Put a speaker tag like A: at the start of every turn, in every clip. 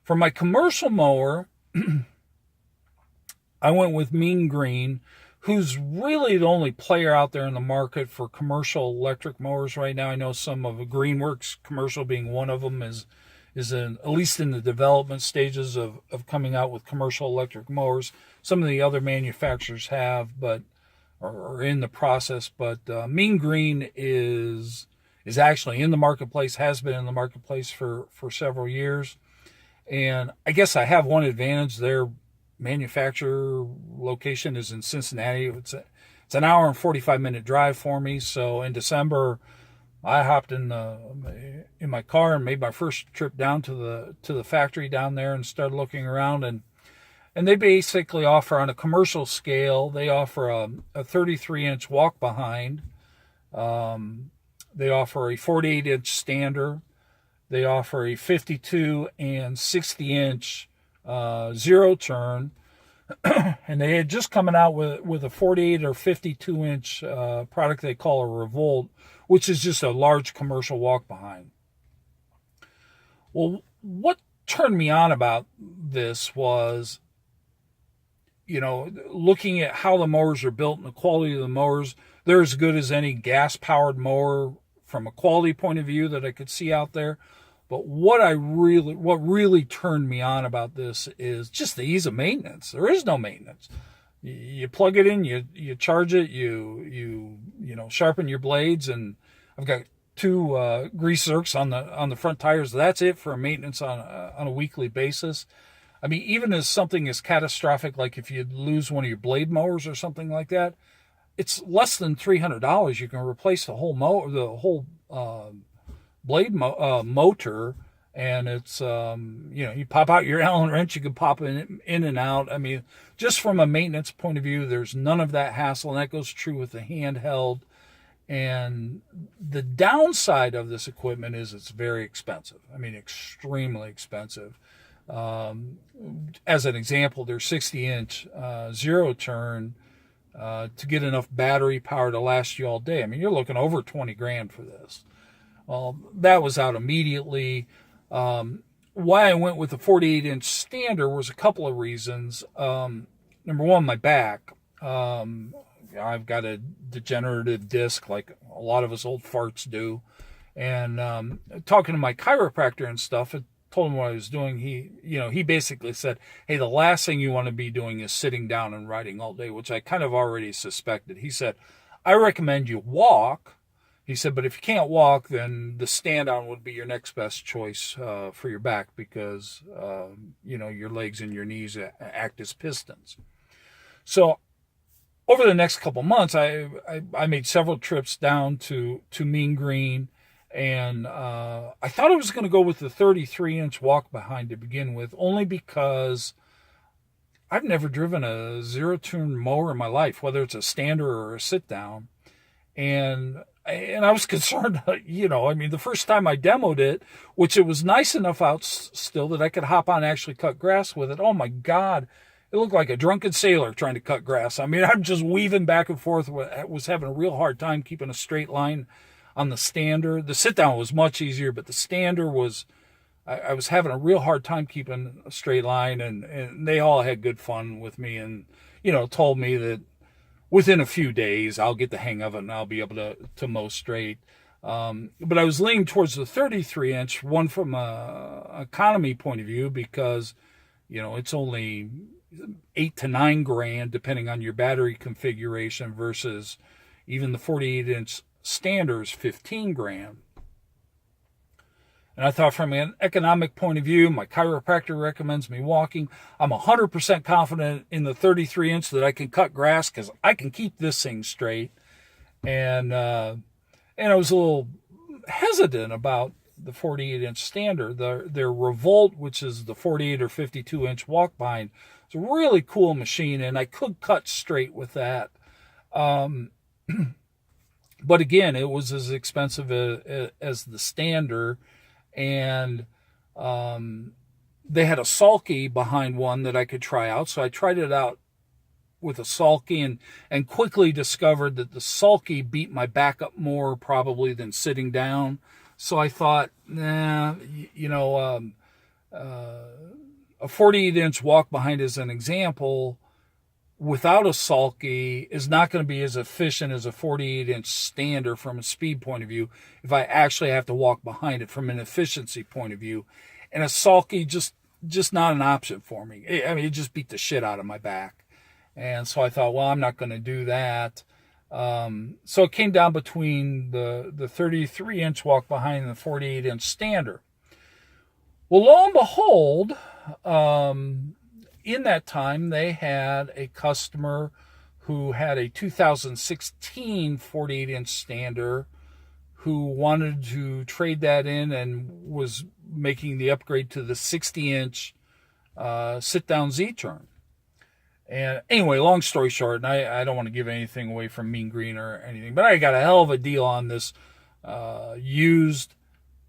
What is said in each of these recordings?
A: For my commercial mower, I went with Mean Green, who's really the only player out there in the market for commercial electric mowers right now. I know some of Greenworks commercial being one of them is in, at least in the development stages of coming out with commercial electric mowers. Some of the other manufacturers have, but are in the process. But Mean Green is actually in the marketplace, has been in the marketplace for several years. And I guess I have one advantage. Their manufacturer location is in Cincinnati. It's an hour and 45-minute drive for me. So in December, I hopped in my car and made my first trip down to the factory down there and started looking around. And they basically offer, on a commercial scale, they offer a 33-inch walk behind. They offer a 48-inch stander. They offer a 52 and 60-inch zero turn. And they had just coming out with a 48 or 52-inch product they call a Revolt, which is just a large commercial walk behind. Well, what turned me on about this was, looking at how the mowers are built and the quality of the mowers. They're as good as any gas-powered mower from a quality point of view that I could see out there. But what really turned me on about this is just the ease of maintenance. There is no maintenance. You plug it in, you charge it, you sharpen your blades, and I've got two grease zerks on the front tires. That's it for maintenance on a weekly basis. I mean, even as something as catastrophic, like if you lose one of your blade mowers or something like that, it's less than $300. You can replace the whole blade motor, and it's you pop out your Allen wrench, you can pop in and out. I mean, just from a maintenance point of view, there's none of that hassle, and that goes true with the Handheld. And the downside of this equipment is it's very expensive. I mean, extremely expensive. As an example, their 60-inch zero turn, to get enough battery power to last you all day. I mean, you're looking over 20 grand for this. Well, that was out immediately. Why I went with the 48-inch stander was a couple of reasons. Number one, my back. I've got a degenerative disc like a lot of us old farts do. And talking to my chiropractor and stuff, I told him what I was doing. He basically said, hey, the last thing you want to be doing is sitting down and riding all day, which I kind of already suspected. He said, I recommend you walk. He said, but if you can't walk, then the stand-on would be your next best choice for your back because, your legs and your knees act as pistons. So over the next couple months, I made several trips down to Mean Green, and I thought I was going to go with the 33-inch walk behind to begin with, only because I've never driven a zero-turn mower in my life, whether it's a stander or a sit-down. And I was concerned, the first time I demoed it, which it was nice enough out still that I could hop on and actually cut grass with it. Oh my God, it looked like a drunken sailor trying to cut grass. I mean, I'm just weaving back and forth. I was having a real hard time keeping a straight line on the stander. The sit down was much easier, but the stander was, I was having a real hard time keeping a straight line, and they all had good fun with me and, told me that within a few days, I'll get the hang of it and I'll be able to mow straight. But I was leaning towards the 33-inch, one from a economy point of view, because, it's only 8 to 9 grand, depending on your battery configuration, versus even the 48-inch standards, 15 grand. And I thought, from an economic point of view, my chiropractor recommends me walking. I'm 100% confident in the 33-inch that I can cut grass because I can keep this thing straight. And I was a little hesitant about the 48-inch standard. Their Revolt, which is the 48 or 52-inch walk behind, it's a really cool machine, and I could cut straight with that. But again, it was as expensive as the stander. And they had a sulky behind one that I could try out. So I tried it out with a sulky and quickly discovered that the sulky beat my back up more probably than sitting down. So I thought, a 48-inch walk behind as an example without a sulky is not going to be as efficient as a 48-inch stander from a speed point of view if I actually have to walk behind it from an efficiency point of view. And a sulky just not an option for me. I mean, it just beat the shit out of my back. And so I thought, well, I'm not going to do that. So it came down between the 33-inch walk behind and the 48-inch stander. Well, lo and behold, in that time, they had a customer who had a 2016 48-inch stander who wanted to trade that in and was making the upgrade to the 60-inch sit-down Z-turn. And anyway, long story short, and I don't want to give anything away from Mean Green or anything, but I got a hell of a deal on this used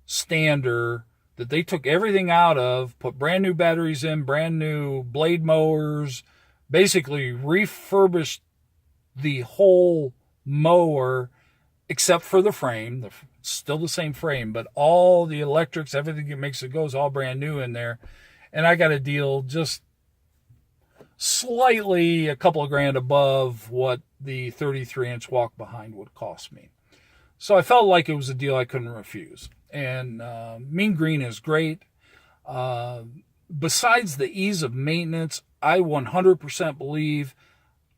A: stander that they took everything out of, put brand new batteries in, brand new blade mowers, basically refurbished the whole mower except for the frame, still the same frame, but all the electrics, everything that makes it go is all brand new in there. And I got a deal just slightly a couple of grand above what the 33-inch walk behind would cost me. So I felt like it was a deal I couldn't refuse. And Mean Green is great. Besides the ease of maintenance, I 100% believe,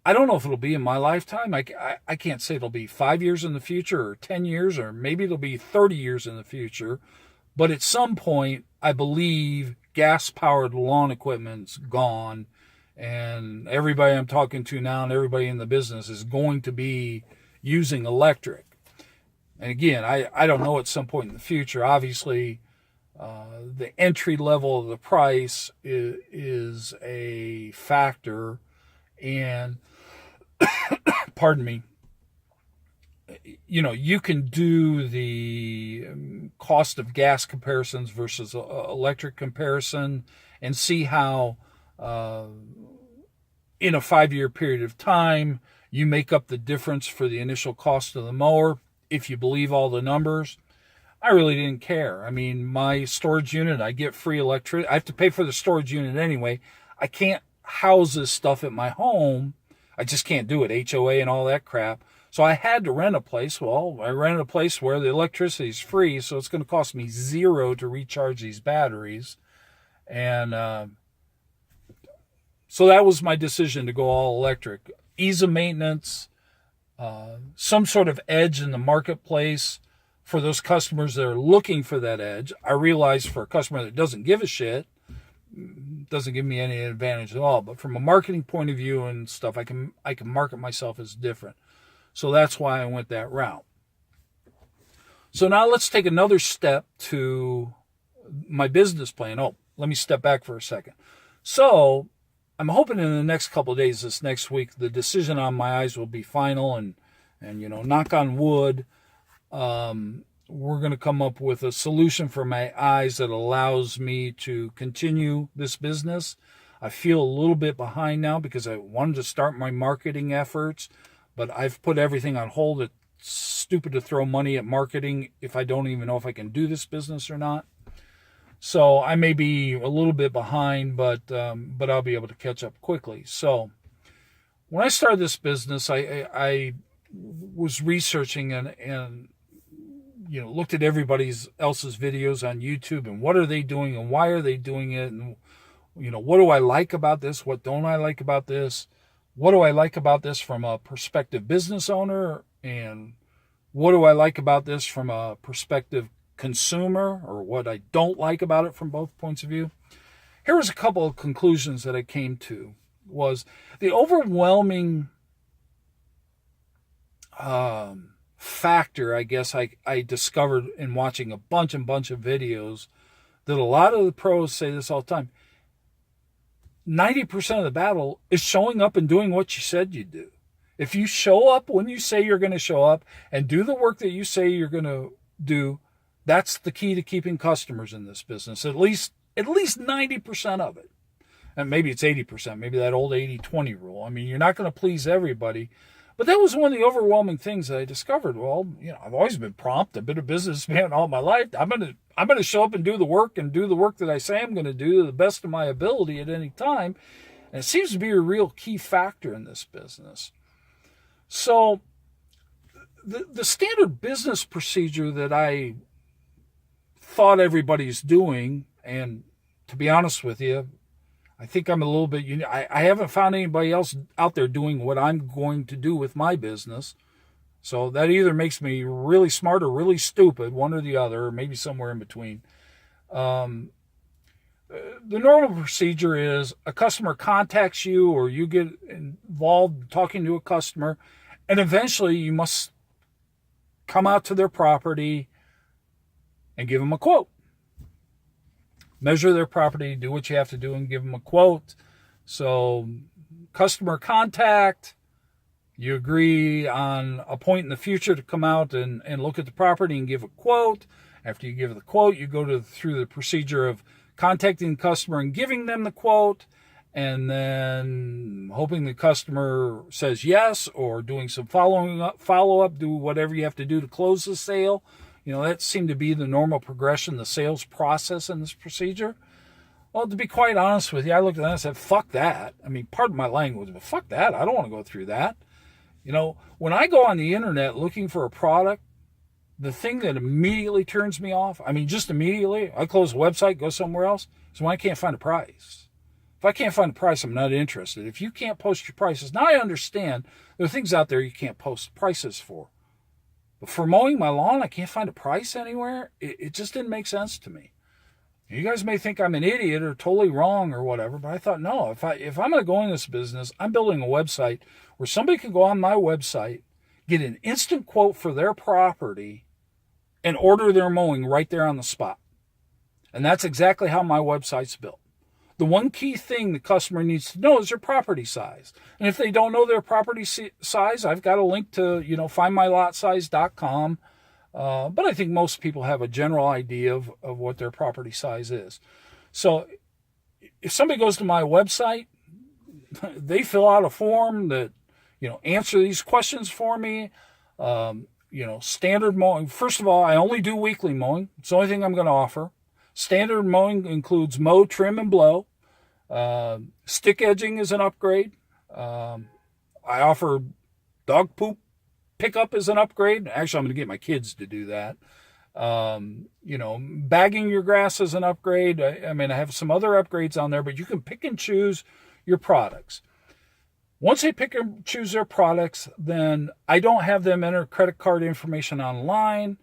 A: I don't know if it'll be in my lifetime. I can't say it'll be 5 years in the future or 10 years, or maybe it'll be 30 years in the future. But at some point, I believe gas-powered lawn equipment's gone. And everybody I'm talking to now and everybody in the business is going to be using electric. And again, I don't know at some point in the future. Obviously, the entry level of the price is a factor. And, pardon me, you know, you can do the cost of gas comparisons versus electric comparison and see how in a 5-year period of time, you make up the difference for the initial cost of the mower. If you believe all the numbers, I really didn't care. I mean, my storage unit, I get free electricity. I have to pay for the storage unit anyway. I can't house this stuff at my home. I just can't do it. HOA and all that crap. So I had to rent a place. Well, I rented a place where the electricity is free, so it's going to cost me $0 to recharge these batteries. And so that was my decision to go all electric. Ease of maintenance, some sort of edge in the marketplace for those customers that are looking for that edge. I realize for a customer that doesn't give a shit, doesn't give me any advantage at all. But from a marketing point of view and stuff, I can market myself as different. So that's why I went that route. So now let's take another step to my business plan. Oh, let me step back for a second. So I'm hoping in the next couple of days, this next week, the decision on my eyes will be final, and you know, knock on wood, we're going to come up with a solution for my eyes that allows me to continue this business. I feel a little bit behind now because I wanted to start my marketing efforts, but I've put everything on hold. It's stupid to throw money at marketing if I don't even know if I can do this business or not. So I may be a little bit behind, but I'll be able to catch up quickly. So when I started this business, I was researching and you know, looked at everybody else's videos on YouTube and what are they doing and why are they doing it, and you know, what do I like about this? What don't I like about this? What do I like about this from a prospective business owner, and what do I like about this from a prospective consumer, or what I don't like about it from both points of view? Here was a couple of conclusions that I came to. Was the overwhelming factor, I guess, I discovered in watching a bunch of videos, that a lot of the pros say this all the time. 90% of the battle is showing up and doing what you said you'd do. If you show up when you say you're going to show up and do the work that you say you're going to do, that's the key to keeping customers in this business. At least 90% of it. And maybe it's 80%, maybe that old 80-20 rule. I mean, you're not going to please everybody, But that was one of the overwhelming things that I discovered. Well, I've always been prompt. I've been a businessman all my life. I'm gonna show up and do the work that I say I'm gonna do to the best of my ability at any time. And it seems to be a real key factor in this business. So the standard business procedure that I thought everybody's doing, and to be honest with you, I think I'm a little bit unique. I haven't found anybody else out there doing what I'm going to do with my business. So that either makes me really smart or really stupid, one or the other, or maybe somewhere in between. The normal procedure is a customer contacts you, or you get involved talking to a customer, and eventually you must come out to their property and give them a quote. Measure their property, do what you have to do, and give them a quote. So, customer contact, you agree on a point in the future to come out and look at the property and give a quote. After you give the quote, you go through the procedure of contacting the customer and giving them the quote, and then hoping the customer says yes, or doing some follow-up, do whatever you have to do to close the sale. That seemed to be the normal progression, the sales process in this procedure. Well, to be quite honest with you, I looked at that and said, fuck that. I mean, pardon my language, but fuck that. I don't want to go through that. When I go on the internet looking for a product, the thing that immediately turns me off, just immediately, I close the website, go somewhere else, is when I can't find a price. If I can't find a price, I'm not interested. If you can't post your prices, now I understand there are things out there you can't post prices for. But for mowing my lawn, I can't find a price anywhere. It just didn't make sense to me. You guys may think I'm an idiot or totally wrong or whatever, but I thought, no, if I'm going to go in this business, I'm building a website where somebody can go on my website, get an instant quote for their property, and order their mowing right there on the spot. And that's exactly how my website's built. The one key thing the customer needs to know is their property size. And if they don't know their property size, I've got a link to, findmylotsize.com. But I think most people have a general idea of what their property size is. So if somebody goes to my website, they fill out a form that, answer these questions for me. Standard mowing. First of all, I only do weekly mowing. It's the only thing I'm going to offer. Standard mowing includes mow, trim, and blow. Stick edging is an upgrade. I offer dog poop pickup as an upgrade. Actually, I'm going to get my kids to do that. Bagging your grass is an upgrade. I have some other upgrades on there, but you can pick and choose your products. Once they pick and choose their products, then I don't have them enter credit card information online.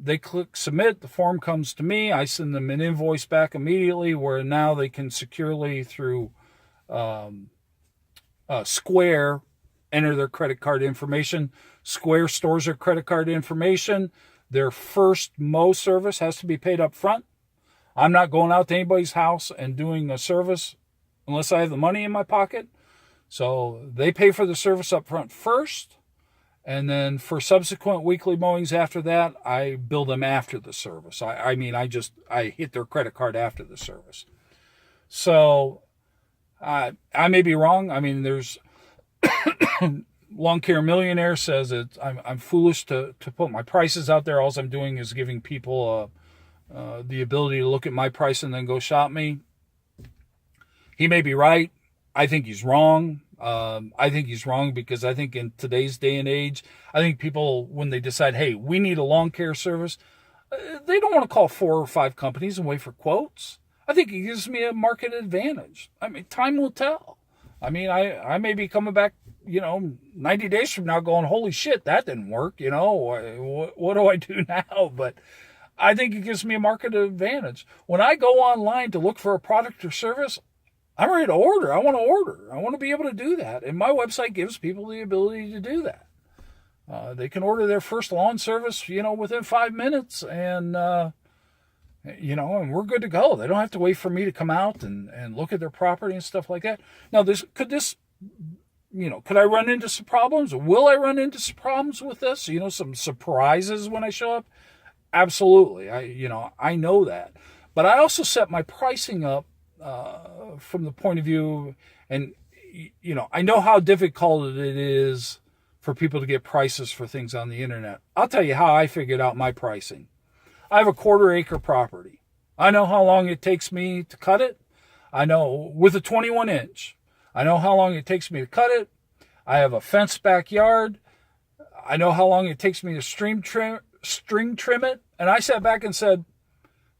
A: They click submit, the form comes to me, I send them an invoice back immediately, where now they can securely through Square enter their credit card information. Square stores their credit card information. Their first mow service has to be paid up front. I'm not going out to anybody's house and doing a service unless I have the money in my pocket. So they pay for the service up front first. And then for subsequent weekly mowings after that, I bill them after the service. I hit their credit card after the service. So I may be wrong. There's Lawn Care Millionaire says that I'm foolish to put my prices out there. All I'm doing is giving people the ability to look at my price and then go shop me. He may be right. I think he's wrong. I think he's wrong because I think in today's day and age, I think people, when they decide, hey, we need a lawn care service, they don't want to call 4 or 5 companies and wait for quotes. I think it gives me a market advantage. Time will tell. I may be coming back, 90 days from now going, holy shit, that didn't work. What do I do now? But I think it gives me a market advantage. When I go online to look for a product or service, I'm ready to order. I want to order. I want to be able to do that. And my website gives people the ability to do that. They can order their first lawn service, within 5 minutes and and we're good to go. They don't have to wait for me to come out and look at their property and stuff like that. Now, could I run into some problems? Will I run into some problems with this? Some surprises when I show up? Absolutely. I know that. But I also set my pricing up from the point of view, and I know how difficult it is for people to get prices for things on the internet. I'll tell you how I figured out my pricing. I have a 1/4 acre property. I know how long it takes me to cut it. I know with a 21 inch. I know how long it takes me to cut it. I have a fenced backyard. I know how long it takes me to string trim it. And I sat back and said,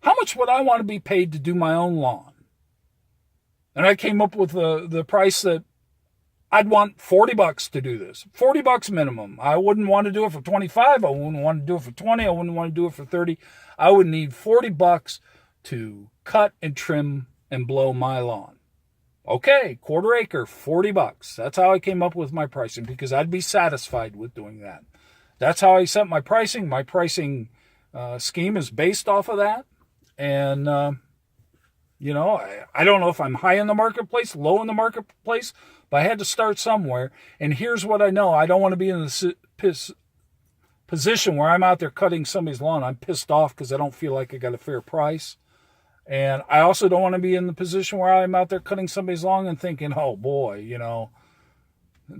A: how much would I want to be paid to do my own lawn? And I came up with the price that I'd want $40 to do this. $40 minimum. I wouldn't want to do it for 25. I wouldn't want to do it for 20. I wouldn't want to do it for 30. I would need $40 to cut and trim and blow my lawn. Okay, 1/4 acre, $40. That's how I came up with my pricing, because I'd be satisfied with doing that. That's how I set my pricing. My pricing scheme is based off of that. And, I don't know if I'm high in the marketplace, low in the marketplace, but I had to start somewhere. And here's what I know. I don't want to be in the position where I'm out there cutting somebody's lawn. I'm pissed off because I don't feel like I got a fair price. And I also don't want to be in the position where I'm out there cutting somebody's lawn and thinking, oh boy,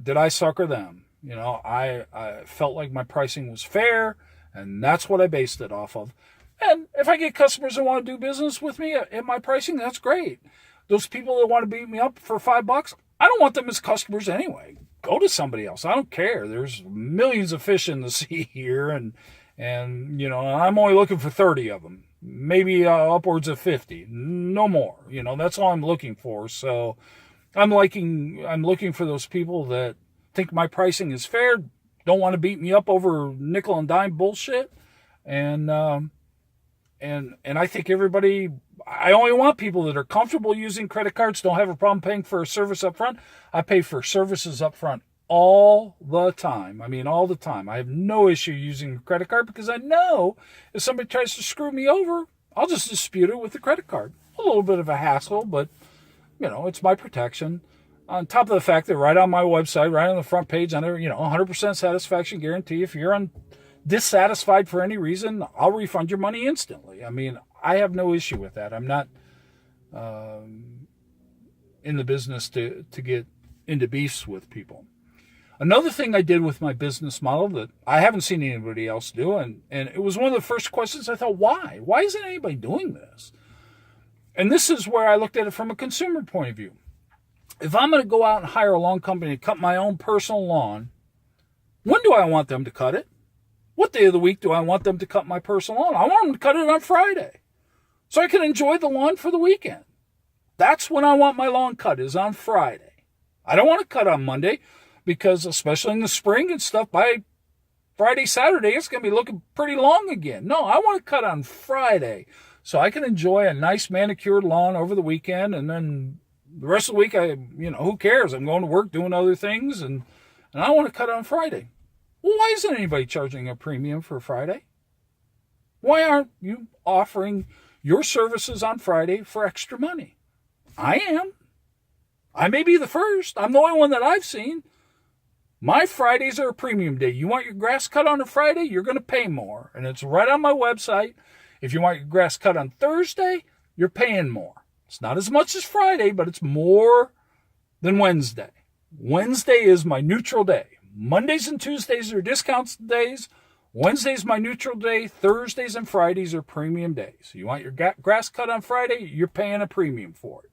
A: did I sucker them? I felt like my pricing was fair, and that's what I based it off of. And if I get customers that want to do business with me at my pricing, that's great. Those people that want to beat me up for $5, I don't want them as customers anyway. Go to somebody else. I don't care. There's millions of fish in the sea here, and I'm only looking for 30 of them. Maybe upwards of 50, no more. That's all I'm looking for. So I'm looking for those people that think my pricing is fair, don't want to beat me up over nickel and dime bullshit. And I think I only want people that are comfortable using credit cards, don't have a problem paying for a service up front. I pay for services up front all the time. I mean, all the time. I have no issue using a credit card, because I know if somebody tries to screw me over, I'll just dispute it with the credit card. A little bit of a hassle, but, it's my protection. On top of the fact that right on my website, right on the front page, under, 100% satisfaction guarantee. If you're dissatisfied for any reason, I'll refund your money instantly. I mean, I have no issue with that. I'm not in the business to get into beefs with people. Another thing I did with my business model that I haven't seen anybody else do, and it was one of the first questions I thought, why? Why isn't anybody doing this? And this is where I looked at it from a consumer point of view. If I'm going to go out and hire a lawn company to cut my own personal lawn, when do I want them to cut it? What day of the week do I want them to cut my personal lawn? I want them to cut it on Friday, so I can enjoy the lawn for the weekend. That's when I want my lawn cut, is on Friday. I don't want to cut on Monday, because especially in the spring and stuff, by Friday, Saturday, it's going to be looking pretty long again. No, I want to cut on Friday so I can enjoy a nice manicured lawn over the weekend, and then the rest of the week, who cares? I'm going to work, doing other things, and I want to cut on Friday. Well, why isn't anybody charging a premium for Friday? Why aren't you offering your services on Friday for extra money? I am. I may be the first. I'm the only one that I've seen. My Fridays are a premium day. You want your grass cut on a Friday, you're going to pay more. And it's right on my website. If you want your grass cut on Thursday, you're paying more. It's not as much as Friday, but it's more than Wednesday. Wednesday is my neutral day. Mondays and Tuesdays are discount days. Wednesday's my neutral day. Thursdays and Fridays are premium days. You want your grass cut on Friday, you're paying a premium for it.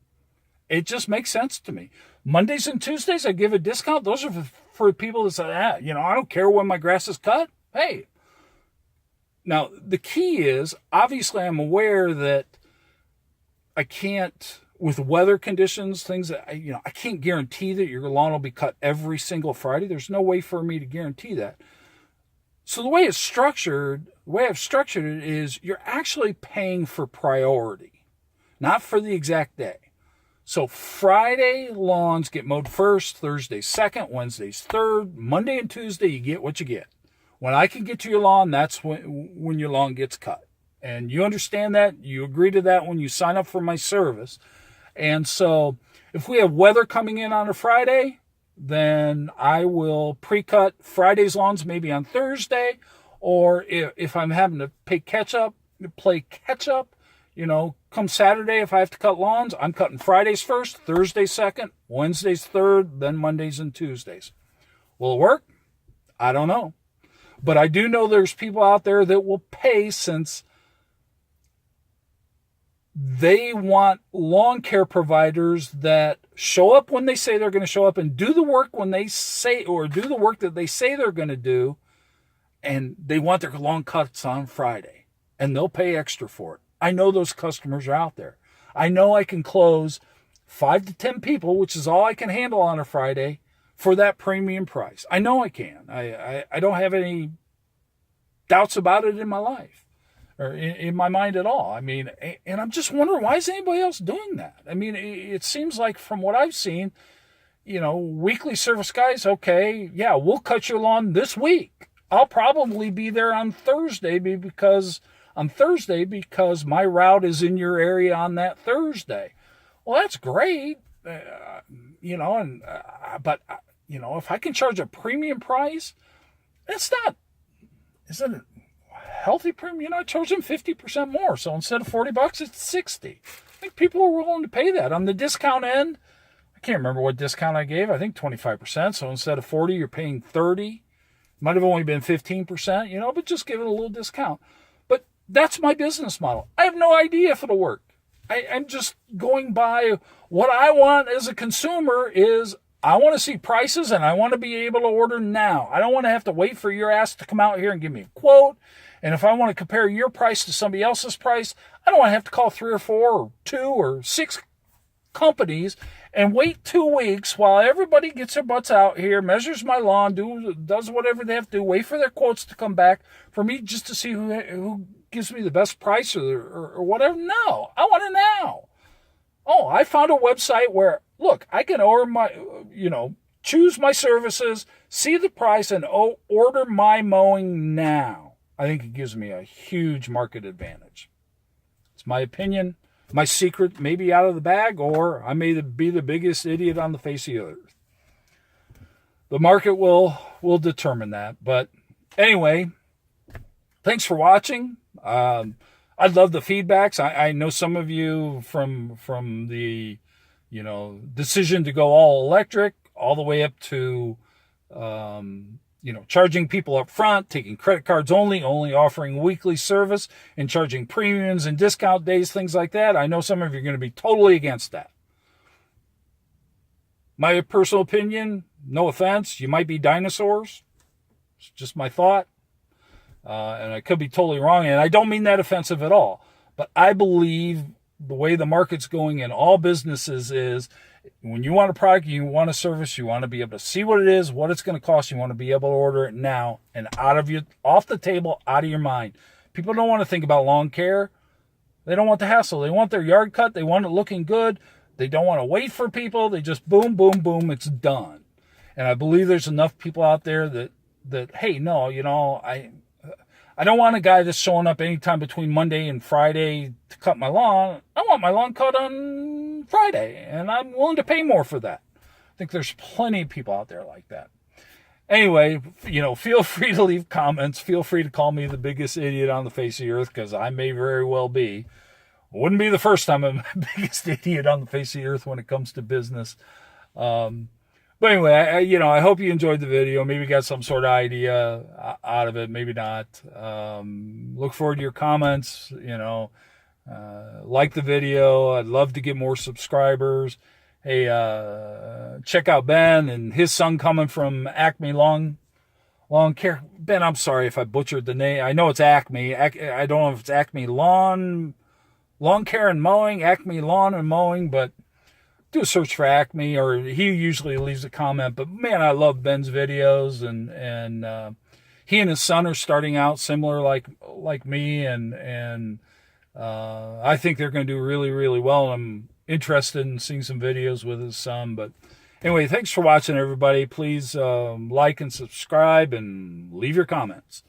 A: It just makes sense to me. Mondays and Tuesdays, I give a discount. Those are for people that say, I don't care when my grass is cut. Hey. Now, the key is, obviously, I'm aware that I can't, with weather conditions, things that, I can't guarantee that your lawn will be cut every single Friday. There's no way for me to guarantee that. So the way I've structured it is you're actually paying for priority, not for the exact day. So Friday lawns get mowed first, Thursday second, Wednesday's third, Monday and Tuesday you get what you get. When I can get to your lawn, that's when your lawn gets cut. And you understand that, you agree to that when you sign up for my service. And so if we have weather coming in on a Friday, then I will pre-cut Friday's lawns maybe on Thursday, or if I'm having to play catch up, come Saturday, if I have to cut lawns, I'm cutting Fridays first, Thursdays second, Wednesdays third, then Mondays and Tuesdays. Will it work? I don't know. But I do know there's people out there that will pay, since they want lawn care providers that show up when they say they're going to show up and do the work when they say, or do the work that they say they're going to do. And they want their lawn cuts on Friday, and they'll pay extra for it. I know those customers are out there. I know I can close 5 to 10 people, which is all I can handle on a Friday, for that premium price. I know I can. I don't have any doubts about it in my life, or in my mind at all. I mean, and I'm just wondering, why is anybody else doing that? I mean, it seems like, from what I've seen, weekly service guys, okay, yeah, we'll cut your lawn this week. I'll probably be there on Thursday because my route is in your area on that Thursday. Well, that's great, but if I can charge a premium price, is it a healthy premium? I charge them 50% more. So instead of $40, it's $60. I think people are willing to pay that. On the discount end, I can't remember what discount I gave. I think 25%. So instead of 40, you're paying 30. Might have only been 15%, but just give it a little discount. But that's my business model. I have no idea if it'll work. I'm just going by what I want as a consumer. Is I want to see prices, and I want to be able to order now. I don't want to have to wait for your ass to come out here and give me a quote. And if I want to compare your price to somebody else's price, I don't want to have to call 3 or 4 or 2 or 6 companies and wait 2 weeks while everybody gets their butts out here, measures my lawn, does whatever they have to do, wait for their quotes to come back for me just to see who gives me the best price or whatever. No, I want it now. Oh, I found a website where, look, I can order choose my services, see the price, and order my mowing now. I think it gives me a huge market advantage. It's my opinion. My secret may be out of the bag, or I may be the biggest idiot on the face of the earth. The market will determine that. But anyway, thanks for watching. I'd love the feedbacks. I know some of you from the decision to go all electric all the way up to charging people up front, taking credit cards only offering weekly service, and charging premiums and discount days, things like that. I know some of you are going to be totally against that. My personal opinion, no offense, you might be dinosaurs. It's just my thought. And I could be totally wrong, and I don't mean that offensive at all. But I believe the way the market's going in all businesses is, when you want a product, you want a service, you want to be able to see what it is, what it's going to cost. You want to be able to order it now and off the table, out of your mind. People don't want to think about lawn care. They don't want the hassle. They want their yard cut. They want it looking good. They don't want to wait for people. They just boom, boom, boom, it's done. And I believe there's enough people out there that hey, no, I don't want a guy that's showing up anytime between Monday and Friday to cut my lawn. I want my lawn cut on Friday, and I'm willing to pay more for that. I think there's plenty of people out there like that. Anyway, feel free to leave comments. Feel free to call me the biggest idiot on the face of the earth, because I may very well be. Wouldn't be the first time I'm the biggest idiot on the face of the earth when it comes to business. But anyway, I hope you enjoyed the video. Maybe got some sort of idea out of it. Maybe not. Look forward to your comments. Like the video. I'd love to get more subscribers. Hey, check out Ben and his son coming from Acme Lawn Care. Ben, I'm sorry if I butchered the name. I know it's Acme. I don't know if it's Acme Lawn Care and Mowing, Acme Lawn and Mowing, but do a search for Acme, or he usually leaves a comment. But man, I love Ben's videos, and he and his son are starting out similar like me, and I think they're going to do really, really well. I'm interested in seeing some videos with his son. But anyway, thanks for watching, everybody. Please like and subscribe and leave your comments.